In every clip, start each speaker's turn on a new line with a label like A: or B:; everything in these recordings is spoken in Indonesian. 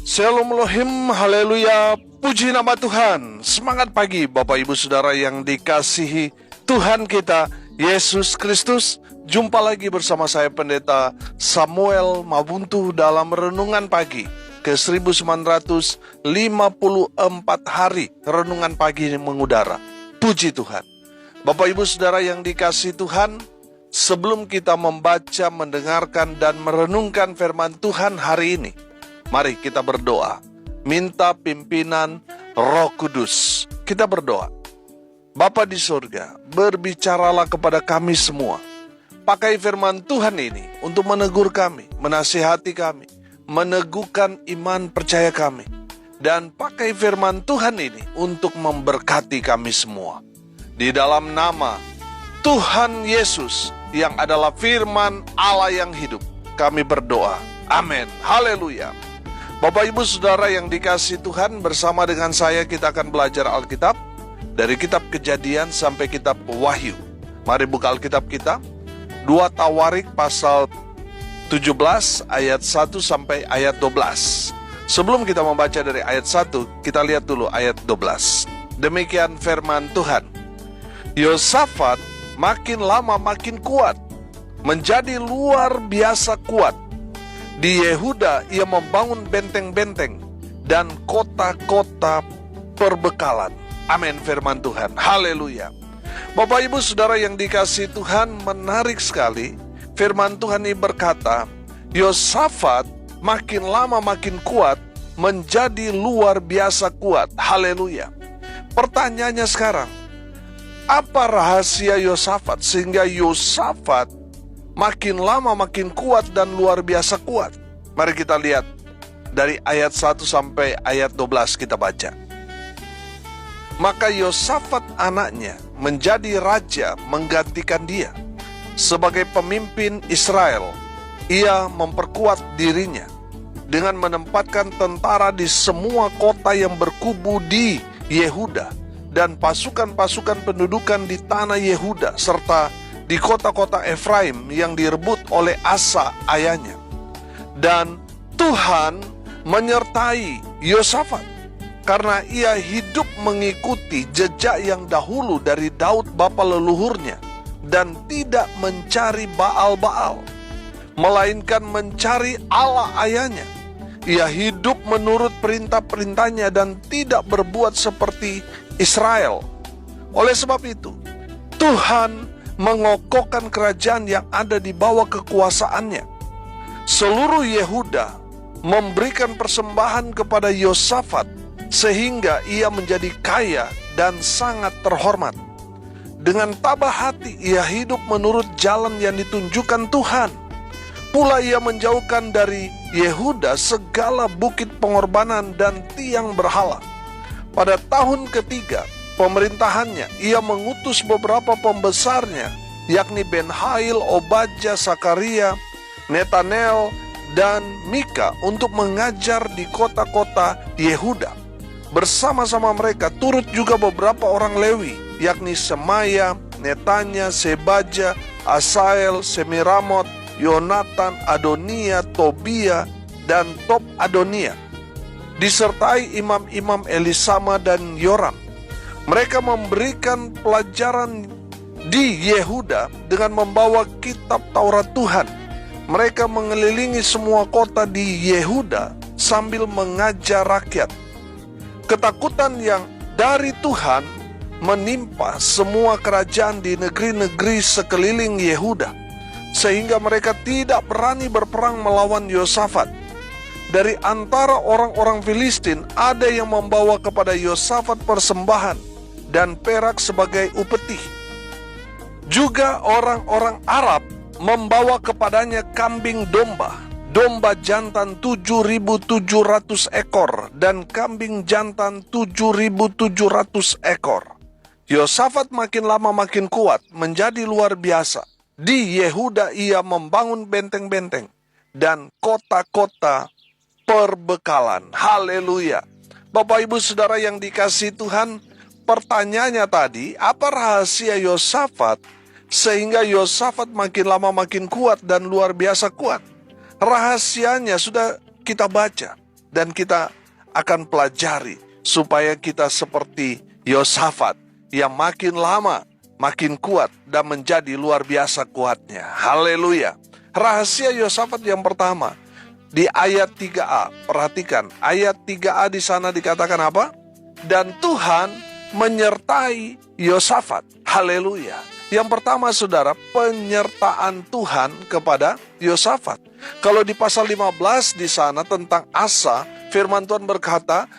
A: Shalom Elohim, haleluya, puji nama Tuhan. Semangat pagi Bapak Ibu Saudara yang dikasihi Tuhan kita, Yesus Kristus. Jumpa lagi bersama saya Pendeta Samuel Mabuntu dalam Renungan Pagi ke 1954 hari Renungan Pagi mengudara. Puji Tuhan. Bapak Ibu Saudara yang dikasihi Tuhan, sebelum kita membaca, mendengarkan, dan merenungkan firman Tuhan hari ini, mari kita berdoa, minta pimpinan Roh Kudus. Kita berdoa. Bapa di surga, berbicaralah kepada kami semua. Pakai firman Tuhan ini untuk menegur kami, menasihati kami, meneguhkan iman percaya kami. Dan pakai firman Tuhan ini untuk memberkati kami semua. Di dalam nama Tuhan Yesus yang adalah firman Allah yang hidup, kami berdoa. Amin. Haleluya. Bapak Ibu Saudara yang dikasihi Tuhan, bersama dengan saya kita akan belajar Alkitab dari kitab Kejadian sampai kitab Wahyu. Mari buka Alkitab kita, 2 Tawarik pasal 17 ayat 1 sampai ayat 12. Sebelum kita membaca dari ayat 1, kita lihat dulu ayat 12. Demikian firman Tuhan. Yosafat makin lama makin kuat, menjadi luar biasa kuat. Di Yehuda ia membangun benteng-benteng dan kota-kota perbekalan. Amin firman Tuhan. Haleluya. Bapak Ibu Saudara yang dikasihi Tuhan, menarik sekali. Firman Tuhan ini berkata, Yosafat makin lama makin kuat, menjadi luar biasa kuat. Haleluya. Pertanyaannya sekarang, apa rahasia Yosafat sehingga Yosafat makin lama makin kuat dan luar biasa kuat? Mari kita lihat dari ayat 1 sampai ayat 12 kita baca. Maka Yosafat anaknya menjadi raja menggantikan dia sebagai pemimpin Israel. Ia memperkuat dirinya dengan menempatkan tentara di semua kota yang berkubu di Yehuda dan pasukan-pasukan pendudukan di tanah Yehuda serta di kota-kota Efraim yang direbut oleh Asa ayahnya. Dan Tuhan menyertai Yosafat karena ia hidup mengikuti jejak yang dahulu dari Daud bapa leluhurnya dan tidak mencari Baal-Baal, melainkan mencari Allah ayahnya. Ia hidup menurut perintah-perintahnya dan tidak berbuat seperti Israel. Oleh sebab itu, Tuhan mengokohkan kerajaan yang ada di bawah kekuasaannya. Seluruh Yehuda memberikan persembahan kepada Yosafat sehingga ia menjadi kaya dan sangat terhormat. Dengan tabah hati ia hidup menurut jalan yang ditunjukkan Tuhan. Pula ia menjauhkan dari Yehuda segala bukit pengorbanan dan tiang berhala. Pada tahun ketiga pemerintahannya, ia mengutus beberapa pembesarnya, yakni Ben-Hail, Obadja, Sakaria, Netanel, dan Mika untuk mengajar di kota-kota Yehuda. Bersama-sama mereka turut juga beberapa orang Lewi, yakni Semaya, Netanya, Sebaja, Asael, Semiramot, Yonatan, Adonia, Tobia, dan Tob Adonia, disertai imam-imam Elisama dan Yoram. Mereka memberikan pelajaran di Yehuda dengan membawa kitab Taurat Tuhan. Mereka mengelilingi semua kota di Yehuda sambil mengajar rakyat. Ketakutan yang dari Tuhan menimpa semua kerajaan di negeri-negeri sekeliling Yehuda, sehingga mereka tidak berani berperang melawan Yosafat. Dari antara orang-orang Filistin ada yang membawa kepada Yosafat persembahan dan perak sebagai upeti. Juga orang-orang Arab membawa kepadanya kambing domba, domba jantan 7.700 ekor dan kambing jantan 7.700 ekor. Yosafat makin lama makin kuat, menjadi luar biasa. Di Yehuda ia membangun benteng-benteng dan kota-kota perbekalan. Haleluya. Bapak Ibu Saudara yang dikasihi Tuhan, pertanyaannya tadi, apa rahasia Yosafat sehingga Yosafat makin lama makin kuat dan luar biasa kuat? Rahasianya sudah kita baca. Dan kita akan pelajari supaya kita seperti Yosafat yang makin lama makin kuat dan menjadi luar biasa kuatnya. Haleluya. Rahasia Yosafat yang pertama di ayat 3a. Perhatikan, ayat 3a di sana dikatakan apa? Dan Tuhan menyertai Yosafat. Haleluya. Yang pertama saudara, penyertaan Tuhan kepada Yosafat. Kalau di pasal 15 di sana tentang Asa, firman Tuhan berkata,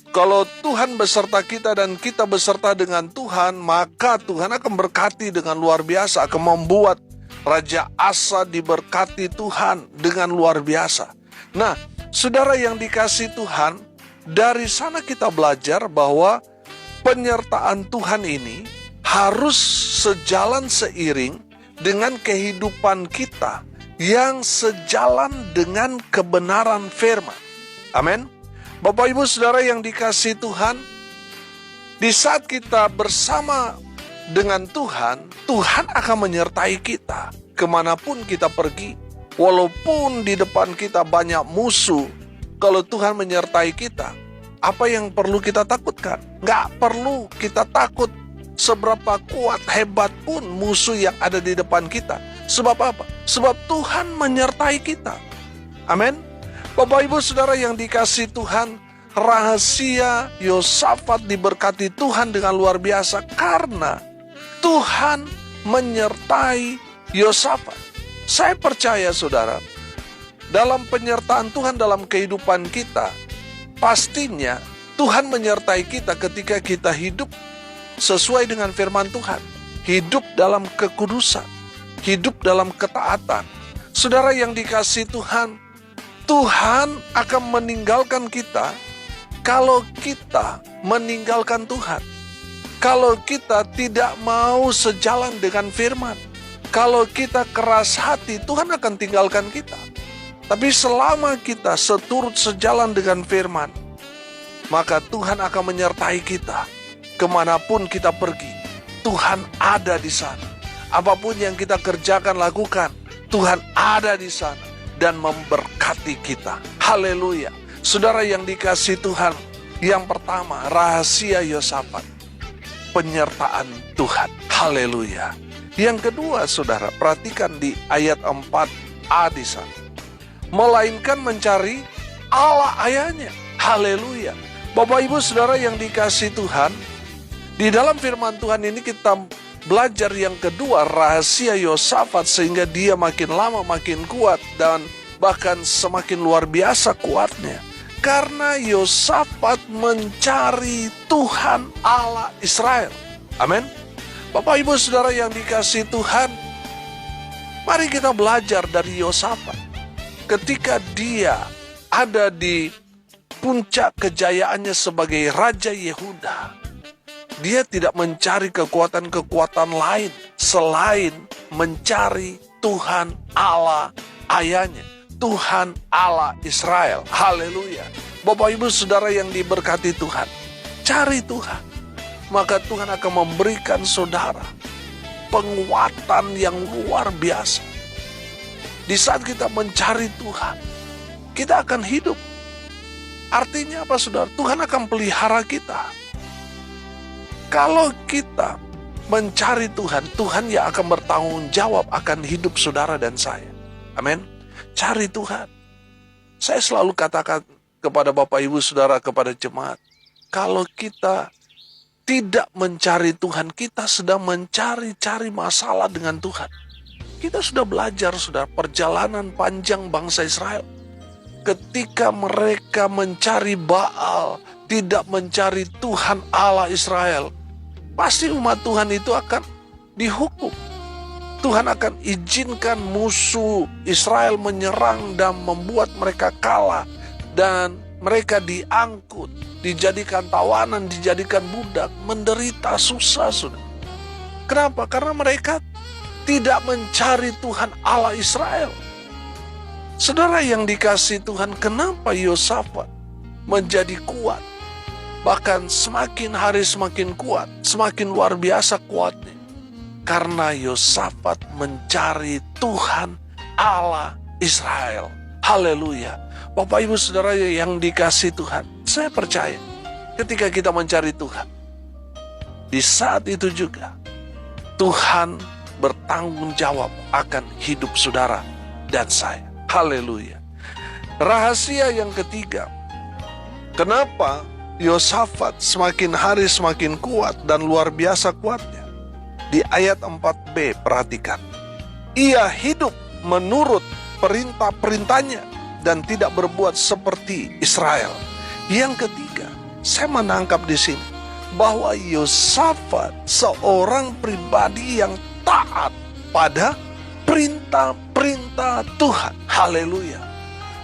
A: kalau Tuhan beserta kita dan kita beserta dengan Tuhan, maka Tuhan akan berkati dengan luar biasa, akan membuat Raja Asa diberkati Tuhan dengan luar biasa. Nah, saudara yang dikasihi Tuhan, dari sana kita belajar bahwa penyertaan Tuhan ini harus sejalan seiring dengan kehidupan kita yang sejalan dengan kebenaran firman. Amin. Bapak Ibu Saudara yang dikasihi Tuhan, di saat kita bersama dengan Tuhan, Tuhan akan menyertai kita kemanapun kita pergi. Walaupun di depan kita banyak musuh, kalau Tuhan menyertai kita, apa yang perlu kita takutkan? Nggak perlu kita takut seberapa kuat, hebat pun musuh yang ada di depan kita. Sebab apa? Sebab Tuhan menyertai kita. Amin. Bapak Ibu Saudara yang dikasihi Tuhan, rahasia Yosafat diberkati Tuhan dengan luar biasa karena Tuhan menyertai Yosafat. Saya percaya saudara, dalam penyertaan Tuhan dalam kehidupan kita, pastinya Tuhan menyertai kita ketika kita hidup sesuai dengan firman Tuhan, hidup dalam kekudusan, hidup dalam ketaatan. Saudara yang dikasihi Tuhan, Tuhan akan meninggalkan kita kalau kita meninggalkan Tuhan. Kalau kita tidak mau sejalan dengan firman, kalau kita keras hati, Tuhan akan tinggalkan kita. Tapi selama kita seturut sejalan dengan firman, maka Tuhan akan menyertai kita. Kemanapun kita pergi, Tuhan ada di sana. Apapun yang kita kerjakan, lakukan, Tuhan ada di sana dan memberkati kita. Haleluya. Saudara yang dikasihi Tuhan, yang pertama, rahasia Yosafat, penyertaan Tuhan. Haleluya. Yang kedua, saudara, perhatikan di ayat 4a di sana. Melainkan mencari Allah ayahnya. Haleluya. Bapak Ibu Saudara yang dikasihi Tuhan, di dalam firman Tuhan ini kita belajar yang kedua, rahasia Yosafat sehingga dia makin lama makin kuat dan bahkan semakin luar biasa kuatnya. Karena Yosafat mencari Tuhan Allah Israel. Amin. Bapak Ibu Saudara yang dikasihi Tuhan, mari kita belajar dari Yosafat. Ketika dia ada di puncak kejayaannya sebagai Raja Yehuda, dia tidak mencari kekuatan-kekuatan lain selain mencari Tuhan Allah ayahnya, Tuhan Allah Israel. Haleluya. Bapak Ibu Saudara yang diberkati Tuhan, cari Tuhan, maka Tuhan akan memberikan saudara penguatan yang luar biasa. Di saat kita mencari Tuhan, kita akan hidup. Artinya apa saudara? Tuhan akan pelihara kita. Kalau kita mencari Tuhan, Tuhan yang akan bertanggung jawab akan hidup saudara dan saya. Amin. Cari Tuhan. Saya selalu katakan kepada Bapak Ibu Saudara, kepada jemaat, kalau kita tidak mencari Tuhan, kita sedang mencari-cari masalah dengan Tuhan. Kita sudah belajar, sudah perjalanan panjang bangsa Israel. Ketika mereka mencari Baal, tidak mencari Tuhan Allah Israel, pasti umat Tuhan itu akan dihukum. Tuhan akan izinkan musuh Israel menyerang dan membuat mereka kalah. Dan mereka diangkut, dijadikan tawanan, dijadikan budak, menderita, susah sudah. Kenapa? Karena mereka tidak mencari Tuhan Allah Israel. Saudara yang dikasihi Tuhan, kenapa Yosafat menjadi kuat? Bahkan semakin hari semakin kuat, semakin luar biasa kuatnya. Karena Yosafat mencari Tuhan Allah Israel. Haleluya. Bapak Ibu Saudara yang dikasihi Tuhan, saya percaya ketika kita mencari Tuhan, di saat itu juga Tuhan bertanggung jawab akan hidup saudara dan saya. Haleluya. Rahasia yang ketiga, kenapa Yosafat semakin hari semakin kuat dan luar biasa kuatnya? Di ayat 4b, perhatikan. Ia hidup menurut perintah-perintahnya dan tidak berbuat seperti Israel. Yang ketiga, saya menangkap di sini bahwa Yosafat seorang pribadi yang taat pada perintah-perintah Tuhan. Haleluya.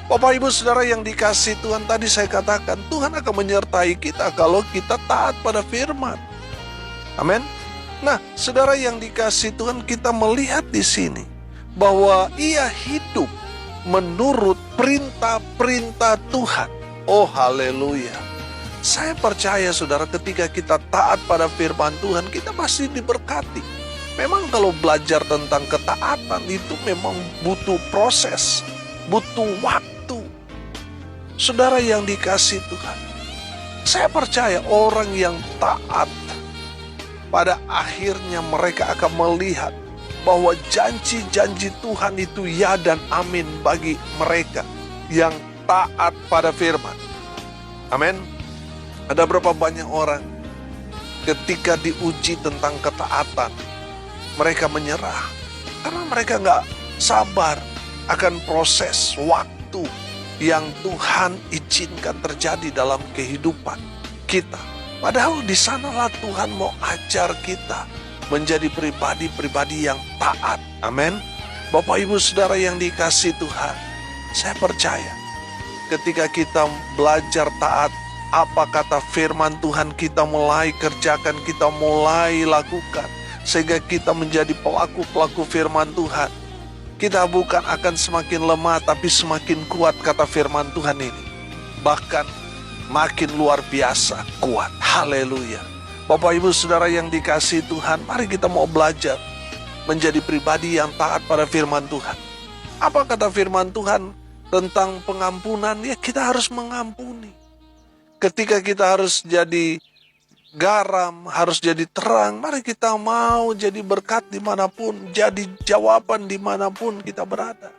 A: Bapak Ibu Saudara yang dikasihi Tuhan, tadi saya katakan Tuhan akan menyertai kita kalau kita taat pada firman. Amin. Nah, saudara yang dikasihi Tuhan, kita melihat di sini bahwa ia hidup menurut perintah-perintah Tuhan. Oh, haleluya. Saya percaya saudara, ketika kita taat pada firman Tuhan, kita pasti diberkati. Memang kalau belajar tentang ketaatan itu memang butuh proses, butuh waktu. Saudara yang dikasihi Tuhan, saya percaya orang yang taat, pada akhirnya mereka akan melihat bahwa janji-janji Tuhan itu ya dan amin bagi mereka yang taat pada firman. Amin. Ada berapa banyak orang ketika diuji tentang ketaatan, mereka menyerah karena mereka gak sabar akan proses waktu yang Tuhan izinkan terjadi dalam kehidupan kita. Padahal di sanalah Tuhan mau ajar kita menjadi pribadi-pribadi yang taat. Amin. Bapak Ibu Saudara yang dikasihi Tuhan, saya percaya ketika kita belajar taat, apa kata firman Tuhan kita mulai kerjakan, kita mulai lakukan, sehingga kita menjadi pelaku-pelaku firman Tuhan. Kita bukan akan semakin lemah, tapi semakin kuat, kata firman Tuhan ini. Bahkan makin luar biasa kuat. Haleluya. Bapak Ibu Saudara yang dikasihi Tuhan, mari kita mau belajar menjadi pribadi yang taat pada firman Tuhan. Apa kata firman Tuhan tentang pengampunan? Ya, kita harus mengampuni. Ketika kita harus jadi garam, harus jadi terang, mari kita mau jadi berkat dimanapun, jadi jawaban dimanapun kita berada.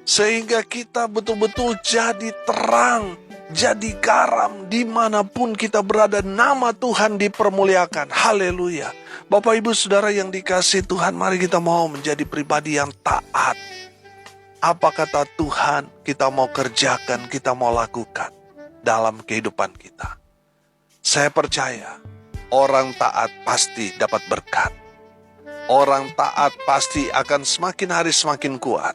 A: Sehingga kita betul-betul jadi terang, jadi garam dimanapun kita berada, nama Tuhan dipermuliakan. Haleluya. Bapak Ibu Saudara yang dikasihi Tuhan, mari kita mau menjadi pribadi yang taat. Apa kata Tuhan kita mau kerjakan, kita mau lakukan dalam kehidupan kita. Saya percaya orang taat pasti dapat berkat. Orang taat pasti akan semakin hari semakin kuat.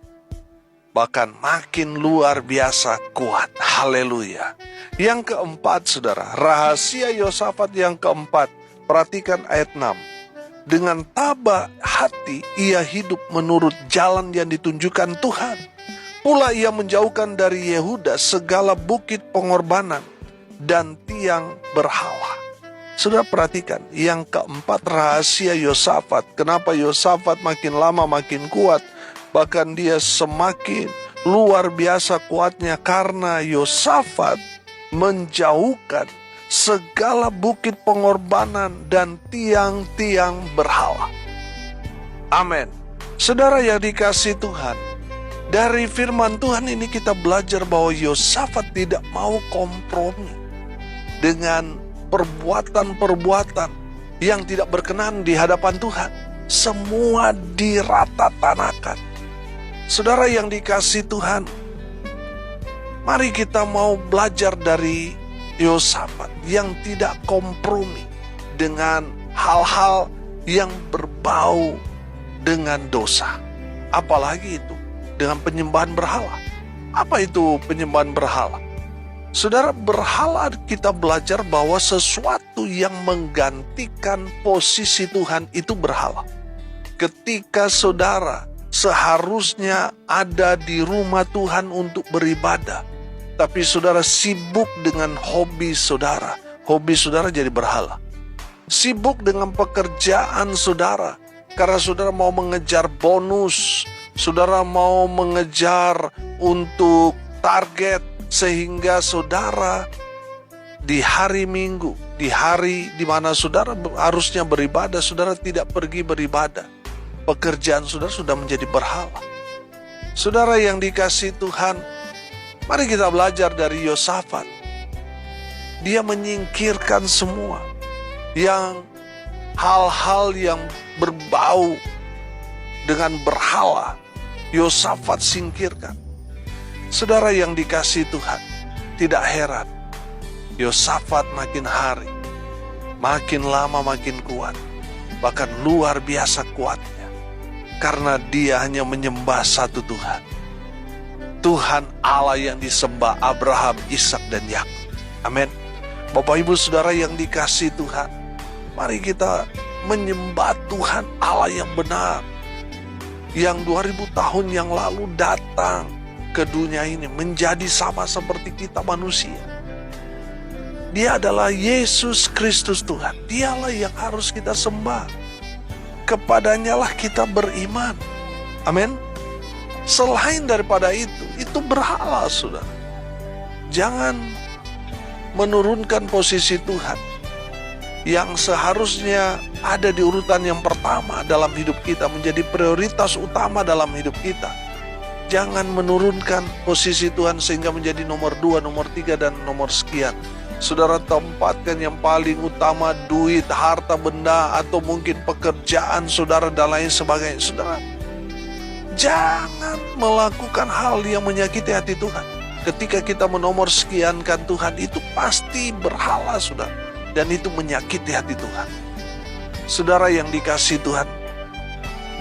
A: Bahkan makin luar biasa kuat. Haleluya. Yang keempat saudara, rahasia Yosafat yang keempat. Perhatikan ayat 6. Dengan tabah hati ia hidup menurut jalan yang ditunjukkan Tuhan. Pula ia menjauhkan dari Yehuda segala bukit pengorbanan dan tiang berhala. Saudara perhatikan, yang keempat rahasia Yosafat. Kenapa Yosafat makin lama makin kuat? Bahkan dia semakin luar biasa kuatnya karena Yosafat menjauhkan segala bukit pengorbanan dan tiang-tiang berhala. Amin. Saudara yang dikasihi Tuhan, dari firman Tuhan ini kita belajar bahwa Yosafat tidak mau kompromi dengan perbuatan-perbuatan yang tidak berkenan di hadapan Tuhan. Semua diratatanakan. Saudara yang dikasihi Tuhan, mari kita mau belajar dari Yosafat yang tidak kompromi dengan hal-hal yang berbau dengan dosa. Apalagi itu dengan penyembahan berhala. Apa itu penyembahan berhala? Saudara, berhala kita belajar bahwa sesuatu yang menggantikan posisi Tuhan itu berhala. Ketika saudara seharusnya ada di rumah Tuhan untuk beribadah, tapi saudara sibuk dengan hobi saudara jadi berhala. Sibuk dengan pekerjaan saudara, karena saudara mau mengejar bonus, saudara mau mengejar untuk target sehingga saudara di hari Minggu, di hari di mana saudara harusnya beribadah, saudara tidak pergi beribadah. Pekerjaan saudara sudah menjadi berhala. Saudara yang dikasihi Tuhan, mari kita belajar dari Yosafat. Dia menyingkirkan semua yang hal-hal yang berbau dengan berhala. Yosafat singkirkan. Saudara yang dikasihi Tuhan, tidak heran Yosafat makin hari, makin lama makin kuat, bahkan luar biasa kuatnya, karena dia hanya menyembah satu Tuhan. Tuhan Allah yang disembah Abraham, Ishak dan Yakub. Amin. Bapak Ibu Saudara yang dikasihi Tuhan, mari kita menyembah Tuhan Allah yang benar, yang 2000 tahun yang lalu datang ke dunia ini menjadi sama seperti kita manusia. Dia adalah Yesus Kristus Tuhan. Dialah yang harus kita sembah. Kepadanya lah kita beriman. Amin. Selain daripada itu berhala, saudara. Jangan menurunkan posisi Tuhan yang seharusnya ada di urutan yang pertama dalam hidup kita, menjadi prioritas utama dalam hidup kita. Jangan menurunkan posisi Tuhan sehingga menjadi nomor 2, nomor 3, dan nomor sekian. Saudara tempatkan yang paling utama duit, harta benda, atau mungkin pekerjaan saudara dan lain sebagainya. Saudara, jangan melakukan hal yang menyakiti hati Tuhan. Ketika kita menomor sekiankan Tuhan, itu pasti berhala, saudara. Dan itu menyakiti hati Tuhan. Saudara yang dikasihi Tuhan,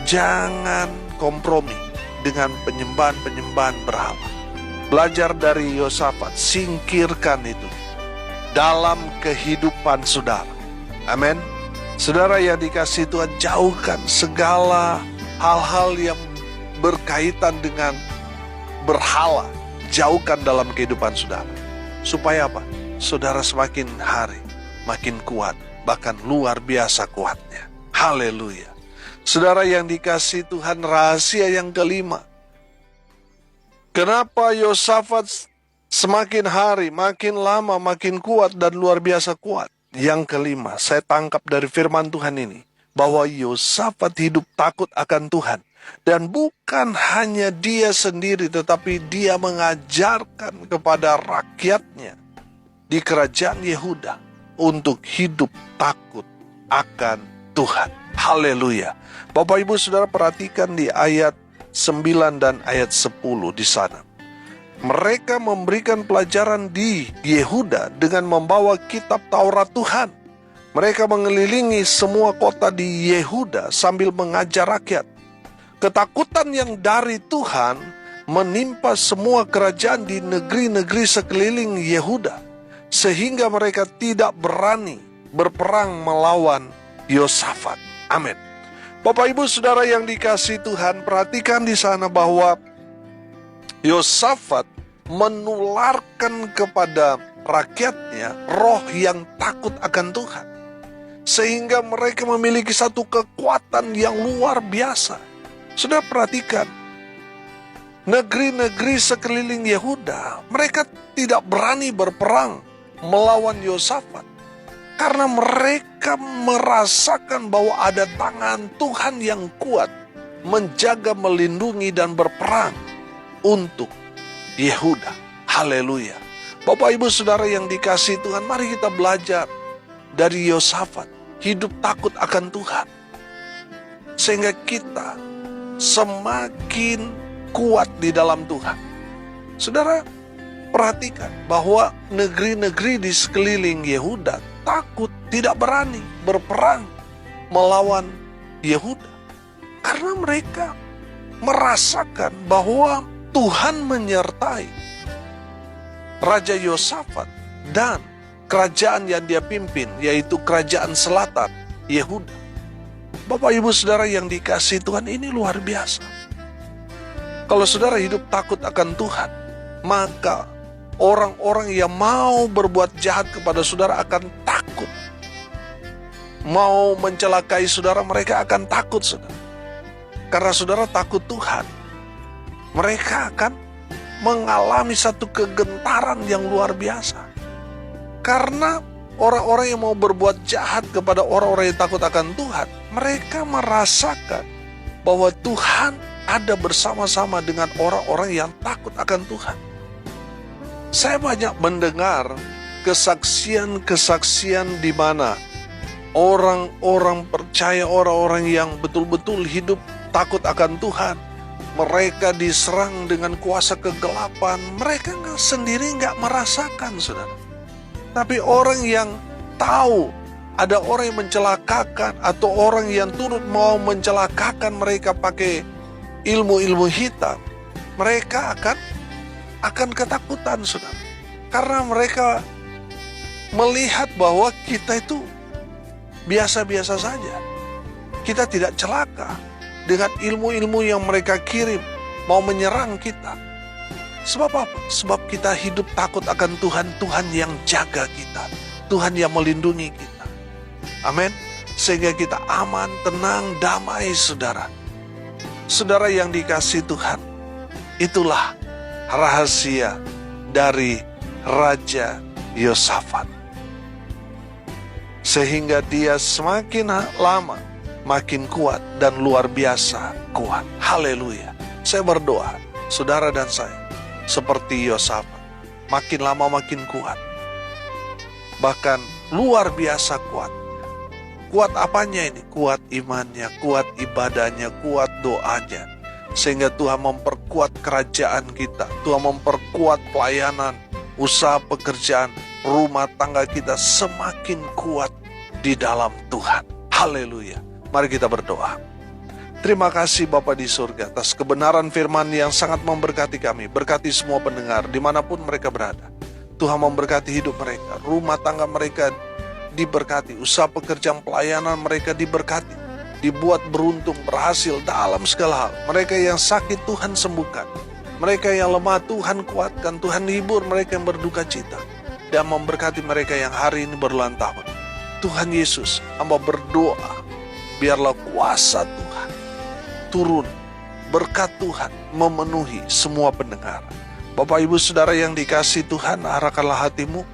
A: jangan kompromi dengan penyembahan-penyembahan berhala. Belajar dari Yosafat, singkirkan itu dalam kehidupan saudara. Amin. Saudara yang dikasihi Tuhan, jauhkan segala hal-hal yang berkaitan dengan berhala. Jauhkan dalam kehidupan saudara. Supaya apa? Saudara semakin hari makin kuat, bahkan luar biasa kuatnya. Haleluya. Saudara yang dikasihi Tuhan, rahasia yang kelima. Kenapa Yosafat semakin hari, makin lama, makin kuat dan luar biasa kuat? Yang kelima, saya tangkap dari firman Tuhan ini, bahwa Yosafat hidup takut akan Tuhan. Dan bukan hanya dia sendiri, tetapi dia mengajarkan kepada rakyatnya di kerajaan Yehuda untuk hidup takut akan Tuhan. Haleluya. Bapak Ibu Saudara perhatikan di ayat 9 dan ayat 10 di sana. Mereka memberikan pelajaran di Yehuda dengan membawa kitab Taurat Tuhan. Mereka mengelilingi semua kota di Yehuda sambil mengajar rakyat. Ketakutan yang dari Tuhan menimpa semua kerajaan di negeri-negeri sekeliling Yehuda, sehingga mereka tidak berani berperang melawan Yosafat. Amin. Bapak Ibu Saudara yang dikasihi Tuhan, perhatikan di sana bahwa Yosafat menularkan kepada rakyatnya roh yang takut akan Tuhan, sehingga mereka memiliki satu kekuatan yang luar biasa. Sudah perhatikan, negeri-negeri sekeliling Yehuda, mereka tidak berani berperang melawan Yosafat, karena mereka merasakan bahwa ada tangan Tuhan yang kuat menjaga, melindungi, dan berperang untuk Yehuda. Haleluya. Bapak Ibu Saudara yang dikasihi Tuhan, mari kita belajar dari Yosafat, hidup takut akan Tuhan, sehingga kita semakin kuat di dalam Tuhan. Saudara, perhatikan bahwa negeri-negeri di sekeliling Yehuda takut, tidak berani berperang melawan Yehuda, karena mereka merasakan bahwa Tuhan menyertai Raja Yosafat dan kerajaan yang dia pimpin, yaitu kerajaan selatan Yehuda. Bapak Ibu Saudara yang dikasihi Tuhan, ini luar biasa. Kalau saudara hidup takut akan Tuhan, maka orang-orang yang mau berbuat jahat kepada saudara akan takut. Mau mencelakai saudara, mereka akan takut, saudara. Karena saudara takut Tuhan, mereka akan mengalami satu kegentaran yang luar biasa. Karena orang-orang yang mau berbuat jahat kepada orang-orang yang takut akan Tuhan, mereka merasakan bahwa Tuhan ada bersama-sama dengan orang-orang yang takut akan Tuhan. Saya banyak mendengar kesaksian-kesaksian di mana orang-orang percaya, orang-orang yang betul-betul hidup takut akan Tuhan, mereka diserang dengan kuasa kegelapan. Mereka sendiri nggak merasakan, saudara. Tapi orang yang tahu ada orang yang mencelakakan atau orang yang turut mau mencelakakan mereka pakai ilmu-ilmu hitam, mereka akan ketakutan, saudara. Karena mereka melihat bahwa kita itu biasa-biasa saja. Kita tidak celaka dengan ilmu-ilmu yang mereka kirim mau menyerang kita. Sebab apa? Sebab kita hidup takut akan Tuhan, Tuhan yang jaga kita, Tuhan yang melindungi kita. Amin. Sehingga kita aman, tenang, damai, saudara. Saudara yang dikasihi Tuhan, itulah rahasia dari Raja Yosafat. Sehingga dia semakin lama makin kuat dan luar biasa kuat. Haleluya. Saya berdoa, saudara dan saya, seperti Yosafat, makin lama makin kuat. Bahkan luar biasa kuat. Kuat apanya ini? Kuat imannya, kuat ibadahnya, kuat doanya. Sehingga Tuhan memperkuat kerajaan kita. Tuhan memperkuat pelayanan, usaha pekerjaan, rumah tangga kita semakin kuat di dalam Tuhan. Haleluya. Mari kita berdoa. Terima kasih Bapa di surga atas kebenaran firman yang sangat memberkati kami. Berkati semua pendengar dimanapun mereka berada. Tuhan memberkati hidup mereka, rumah tangga mereka diberkati, usaha pekerjaan pelayanan mereka diberkati, dibuat beruntung, berhasil dalam segala hal. Mereka yang sakit Tuhan sembuhkan, mereka yang lemah Tuhan kuatkan, Tuhan hibur mereka yang berduka cita, dan memberkati mereka yang hari ini berulang tahun. Tuhan Yesus, hamba berdoa, biarlah kuasa Tuhan turun, berkat Tuhan memenuhi semua pendengar. Bapak Ibu Saudara yang dikasihi Tuhan, arahkanlah hatimu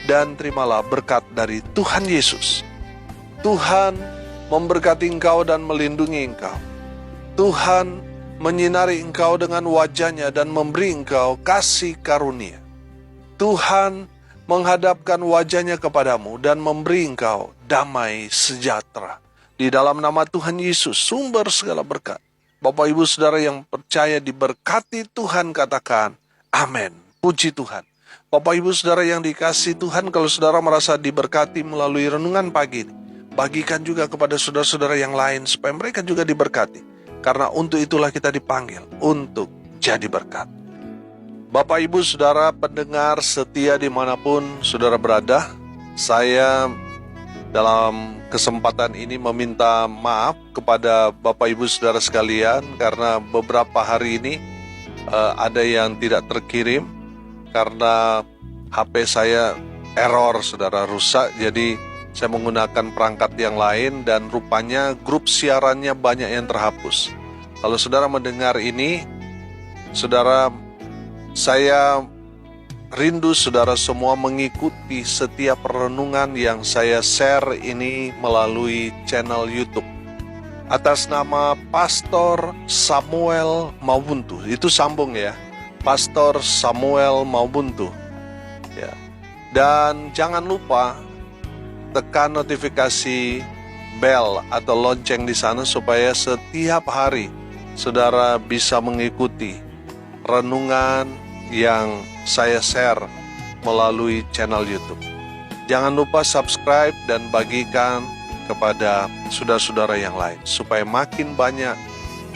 A: dan terimalah berkat dari Tuhan Yesus. Tuhan memberkati engkau dan melindungi engkau. Tuhan menyinari engkau dengan wajah-Nya dan memberi engkau kasih karunia. Tuhan menghadapkan wajah-Nya kepadamu dan memberi engkau damai sejahtera. Di dalam nama Tuhan Yesus, sumber segala berkat. Bapak Ibu Saudara yang percaya diberkati Tuhan, katakan amin. Puji Tuhan. Bapak Ibu Saudara yang dikasihi Tuhan, kalau saudara merasa diberkati melalui renungan pagi ini, bagikan juga kepada saudara-saudara yang lain supaya mereka juga diberkati. Karena untuk itulah kita dipanggil untuk jadi berkat. Bapak Ibu Saudara pendengar setia dimanapun saudara berada, saya dalam kesempatan ini meminta maaf kepada Bapak Ibu Saudara sekalian karena beberapa hari ini ada yang tidak terkirim karena HP saya error, saudara, rusak. Jadi saya menggunakan perangkat yang lain dan rupanya grup siarannya banyak yang terhapus. Kalau saudara mendengar ini, saudara, saya rindu saudara semua mengikuti setiap renungan yang saya share ini melalui channel YouTube. Atas nama Pastor Samuel Maupuntu, itu sambung ya, Pastor Samuel Maupuntu ya. Dan jangan lupa tekan notifikasi bell atau lonceng di sana supaya setiap hari saudara bisa mengikuti renungan yang saya share melalui channel YouTube. Jangan lupa subscribe dan bagikan kepada saudara-saudara yang lain supaya makin banyak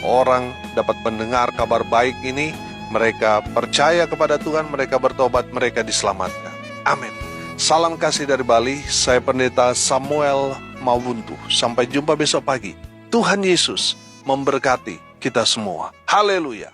A: orang dapat mendengar kabar baik ini. Mereka percaya kepada Tuhan, mereka bertobat, mereka diselamatkan. Amin. Salam kasih dari Bali. Saya Pendeta Samuel Maupuntu. Sampai jumpa besok pagi. Tuhan Yesus memberkati kita semua. Haleluya.